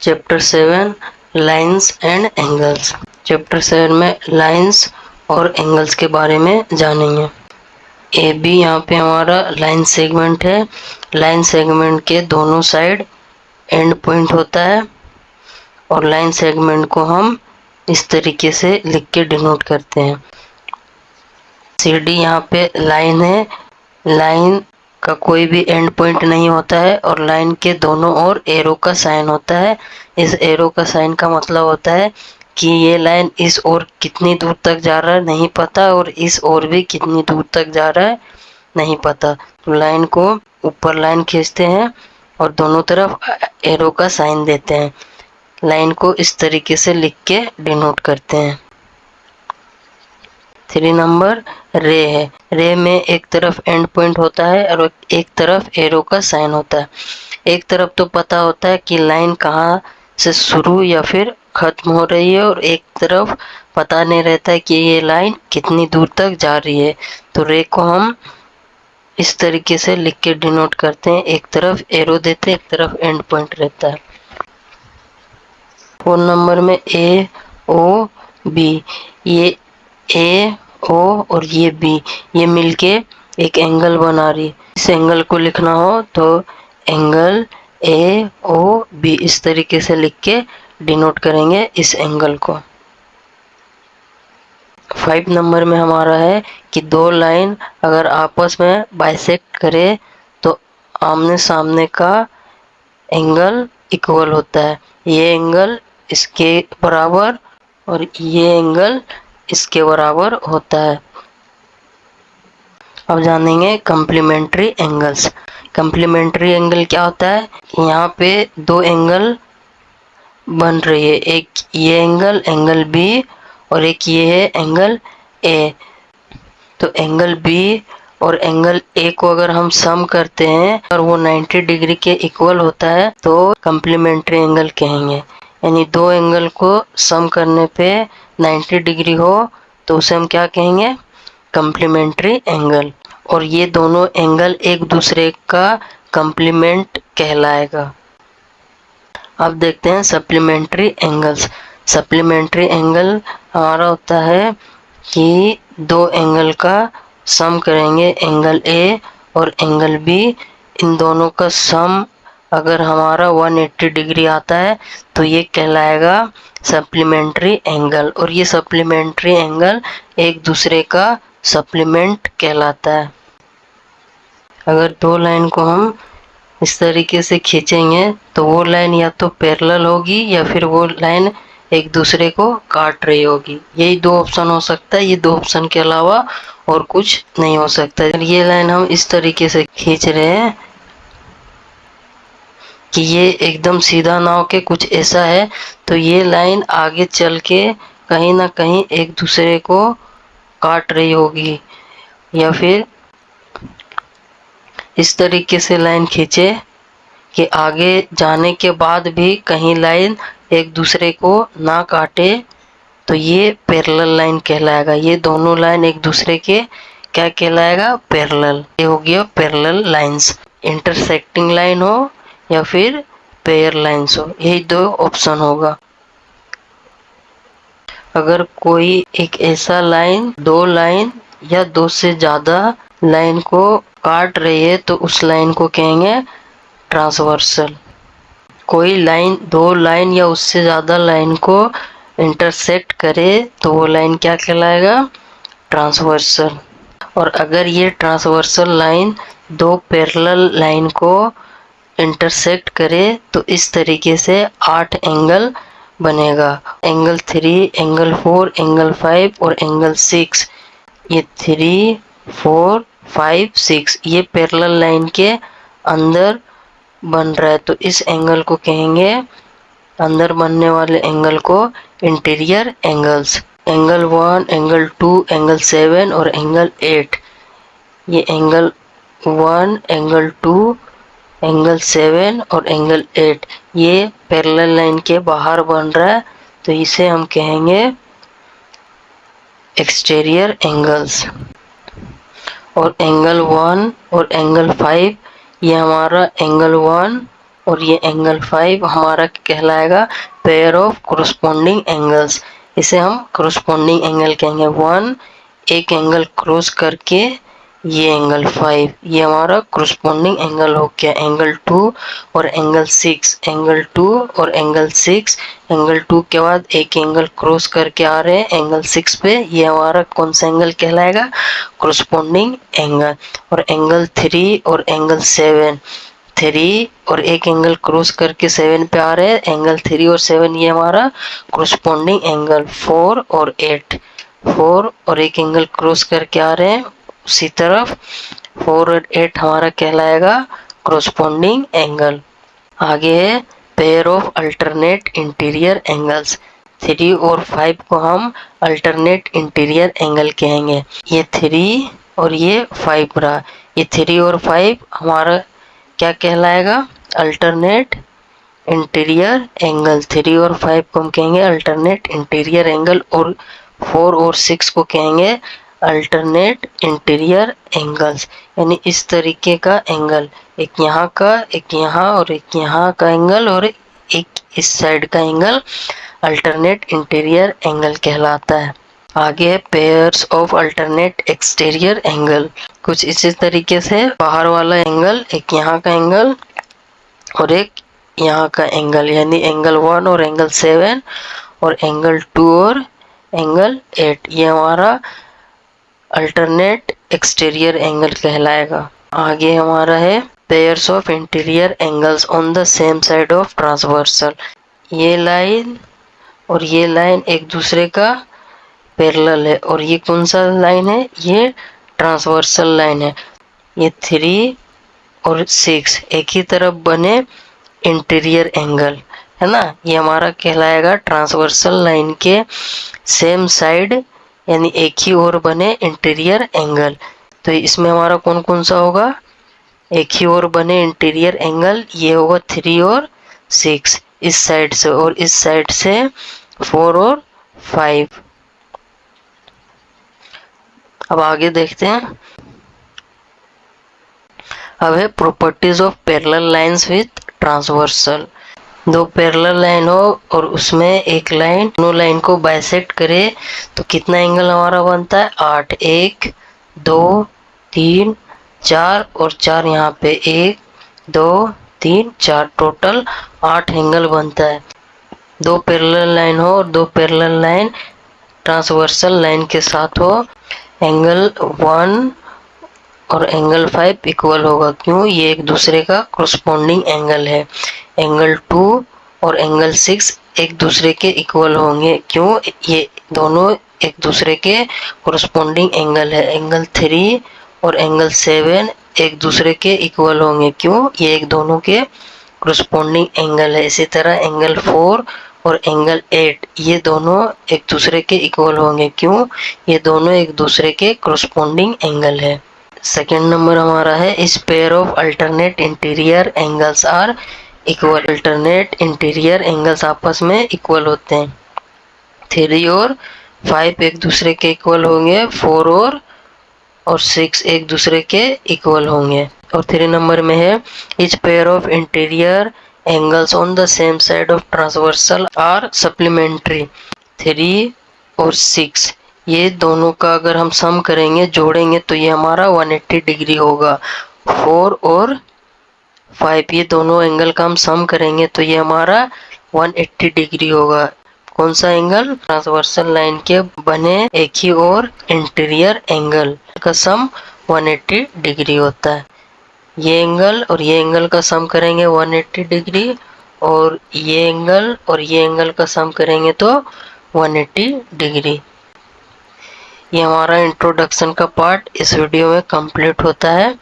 Chapter 7 lines and angles. Chapter 7 में lines और angles के बारे में जानेंगे। ए बी यहाँ पे हमारा लाइन सेगमेंट है। लाइन सेगमेंट के दोनों साइड एंड पॉइंट होता है और लाइन सेगमेंट को हम इस तरीके से लिख के डिनोट करते हैं। सी डी यहाँ पे लाइन है। लाइन का कोई भी एंड पॉइंट नहीं होता है और लाइन के दोनों ओर एरो का साइन होता है। इस एरो का साइन का मतलब होता है कि ये लाइन इस ओर कितनी दूर तक जा रहा है नहीं पता और इस ओर भी कितनी दूर तक जा रहा है नहीं पता। तो लाइन को ऊपर लाइन खींचते हैं और दोनों तरफ एरो का साइन देते हैं। लाइन को इस तरीके से लिख के डिनोट करते हैं। 3 नंबर रे है। रे में एक तरफ एंड पॉइंट होता है और एक तरफ एरो का साइन होता है। एक तरफ तो पता होता है कि लाइन कहाँ से शुरू या फिर खत्म हो रही है और एक तरफ पता नहीं रहता है कि ये लाइन कितनी दूर तक जा रही है। तो रे को हम इस तरीके से लिख के डिनोट करते हैं। एक तरफ एरो देते हैं, एक तरफ एंड पॉइंट रहता है। 4 नंबर में ए ओ बी। ये ए ओ और ये बी ये मिलके एक एंगल बना रही है। इस एंगल को लिखना हो तो एंगल ए ओ बी इस तरीके से लिख के डिनोट करेंगे इस एंगल को। 5 नंबर में हमारा है कि दो लाइन अगर आपस में बाइसेक्ट करे तो आमने सामने का एंगल इक्वल होता है। ये एंगल इसके बराबर और ये एंगल इसके बराबर होता है। अब जानेंगे कम्प्लीमेंट्री एंगल्स। कम्प्लीमेंट्री एंगल क्या होता है? यहाँ पे दो एंगल बन रही है, एक ये एंगल एंगल बी और एक ये है एंगल ए। तो एंगल बी और एंगल ए को अगर हम सम करते हैं और वो 90 डिग्री के इक्वल होता है तो कम्प्लीमेंट्री एंगल कहेंगे। यानी दो एंगल को सम करने पे 90 डिग्री हो तो उसे हम क्या कहेंगे? Complementary angle. और ये दोनों एंगल एक दूसरे का कम्प्लीमेंट कहलाएगा। अब देखते हैं सप्लीमेंट्री एंगल्स। सप्लीमेंट्री एंगल हमारा होता है कि दो एंगल का सम करेंगे, एंगल ए और एंगल बी। इन दोनों का सम अगर हमारा 180 डिग्री आता है तो ये कहलाएगा सप्लीमेंट्री एंगल। और ये सप्लीमेंट्री एंगल एक दूसरे का सप्लीमेंट कहलाता है। अगर दो लाइन को हम इस तरीके से खींचेंगे तो वो लाइन या तो पैरेलल होगी या फिर वो लाइन एक दूसरे को काट रही होगी। यही दो ऑप्शन हो सकता है, ये दो ऑप्शन के अलावा और कुछ नहीं हो सकता। ये लाइन हम इस तरीके से खींच रहे हैं कि ये एकदम सीधा ना होके कुछ ऐसा है, तो ये लाइन आगे चल के कहीं ना कहीं एक दूसरे को काट रही होगी। या फिर इस तरीके से लाइन खींचे कि आगे जाने के बाद भी कहीं लाइन एक दूसरे को ना काटे तो ये पैरेलल लाइन कहलाएगा। ये दोनों लाइन एक दूसरे के क्या कहलाएगा? पैरेलल। ये हो गया पैरेलल लाइंस। इंटरसेक्टिंग लाइन हो या फिर पेयर लाइंस हो, यही दो ऑप्शन होगा। अगर कोई एक ऐसा लाइन दो लाइन या दो से ज्यादा लाइन को काट रही है तो उस लाइन को कहेंगे ट्रांसवर्सल। कोई लाइन दो लाइन या उससे ज़्यादा लाइन को इंटरसेक्ट करे तो वो लाइन क्या कहलाएगा? ट्रांसवर्सल। और अगर ये ट्रांसवर्सल लाइन दो पैरेलल लाइन को इंटरसेक्ट करे तो इस तरीके से 8 एंगल बनेगा। एंगल 3, एंगल 4, एंगल 5 और एंगल 6। ये 3, 4, 5, 6 ये पैरेलल लाइन के अंदर बन रहा है तो इस एंगल को कहेंगे, अंदर बनने वाले एंगल को interior angles. Angle 1, angle 2, angle 7 और एंगल 8। ये एंगल 1, एंगल 2, एंगल 7 और एंगल 8 ये पैरेलल लाइन के बाहर बन रहा है तो इसे हम कहेंगे एक्सटीरियर एंगल्स। और एंगल 1 और एंगल 5 ये हमारा एंगल 1 और ये एंगल 5 हमारा कहलाएगा पेयर ऑफ कोरस्पॉन्डिंग एंगल्स। इसे हम कोरस्पॉन्डिंग एंगल कहेंगे। 1 एक एंगल क्रॉस करके ये एंगल 5, ये हमारा कोरस्पॉन्डिंग एंगल हो गया। एंगल 2 और एंगल 6, एंगल 2 और एंगल 6, एंगल 2 के बाद एक एंगल क्रॉस करके आ रहे हैं एंगल 6 पे, ये हमारा कौन सा एंगल कहलाएगा? Corresponding angle. और एंगल 3 और एंगल 7, 3 और एक एंगल क्रॉस करके 7 पे आ रहे हैं, एंगल 3 और 7 ये हमारा कोरस्पॉन्डिंग एंगल। 4 और 8, 4 और एक एंगल क्रॉस करके आ रहे हैं उसी तरफ, 4 और 8 हमारा कहलाएगा कोरस्पॉन्डिंग एंगल। आगे है pair of alternate interior angles. 3 और 5 को हम अल्टरनेट इंटीरियर एंगल कहेंगे। ये 3 और ये 5 रहा, ये 3 और 5 हमारा क्या कहलाएगा? Alternate interior angle. 3 और 5 को हम कहेंगे अल्टरनेट इंटीरियर एंगल, और 4 और 6 को कहेंगे अल्टरनेट इंटीरियर एंगल्स। यानी इस तरीके का एंगल, एक यहाँ का, एक यहाँ और एक यहाँ का एंगल, और एक इस साइड का एंगल अल्टरनेट इंटीरियर एंगल कहलाता है। आगे है pairs of alternate exterior angle. कुछ इसी तरीके से बाहर वाला एंगल, एक यहाँ का एंगल और एक यहाँ का एंगल, यानी एंगल 1 और एंगल 7 और एंगल 2 और एंगल 8, ये हमारा अल्टरनेट एक्सटीरियर एंगल कहलाएगा। आगे हमारा है pairs of interior angles on the same side of transversal. ये लाइन और ये लाइन एक दूसरे का पैरेलल है, और ये कौन सा लाइन है? ये ट्रांसवर्सल लाइन है। ये 3 और 6 एक ही तरफ बने इंटीरियर एंगल है ना, ये हमारा कहलाएगा ट्रांसवर्सल लाइन के सेम साइड, यानी एक ही ओर बने इंटीरियर एंगल। तो इसमें हमारा कौन कौन सा होगा? एक ही ओर बने इंटीरियर एंगल, ये होगा 3 और 6 इस साइड से, और इस साइड से 4 और 5। अब आगे देखते हैं। अब है properties of parallel lines with transversal. दो पैरेलल लाइन हो और उसमें एक लाइन दोनों लाइन को बाइसेक्ट करे तो कितना एंगल हमारा बनता है? 8। 1 2 3 4 और 4 यहाँ पे 1 2 3 4, टोटल 8 एंगल बनता है। दो पैरेलल लाइन हो और दो पैरेलल लाइन ट्रांसवर्सल लाइन के साथ हो, एंगल 1 और एंगल 5 इक्वल होगा। क्यों? ये एक दूसरे का कोरस्पॉन्डिंग एंगल है। एंगल 2 और एंगल 6 एक दूसरे के इक्वल होंगे। क्यों? ये दोनों एक दूसरे के कोरस्पॉन्डिंग एंगल है। एंगल 3 और एंगल 7 एक दूसरे के इक्वल होंगे। क्यों? ये एक दोनों के कोरस्पॉन्डिंग एंगल है। इसी तरह एंगल 4 और एंगल 8 ये दोनों एक दूसरे के इक्वल होंगे। क्यों? ये दोनों एक दूसरे के कोरस्पॉन्डिंग एंगल है। सेकेंड नंबर हमारा है इस pair of alternate interior angles are equal. Alternate interior angles आपस में इक्वल होते हैं। 3 और 5 एक दूसरे के इक्वल होंगे, 4 और 6 एक दूसरे के इक्वल होंगे। और 3 नंबर में है each pair of interior angles on the same side of transversal are supplementary. 3 और 6 ये दोनों का अगर हम सम करेंगे, जोड़ेंगे, तो ये हमारा 180 डिग्री होगा। 4 और 5 ये दोनों एंगल का हम सम करेंगे तो ये हमारा 180 डिग्री होगा। कौन सा एंगल? ट्रांसवर्सल लाइन के बने एक ही और इंटीरियर एंगल का सम 180 डिग्री होता है। ये एंगल और ये एंगल का सम करेंगे 180 डिग्री, और ये एंगल और ये एंगल का सम करेंगे तो 180 डिग्री। ये हमारा इंट्रोडक्शन का पार्ट इस वीडियो में कंप्लीट होता है।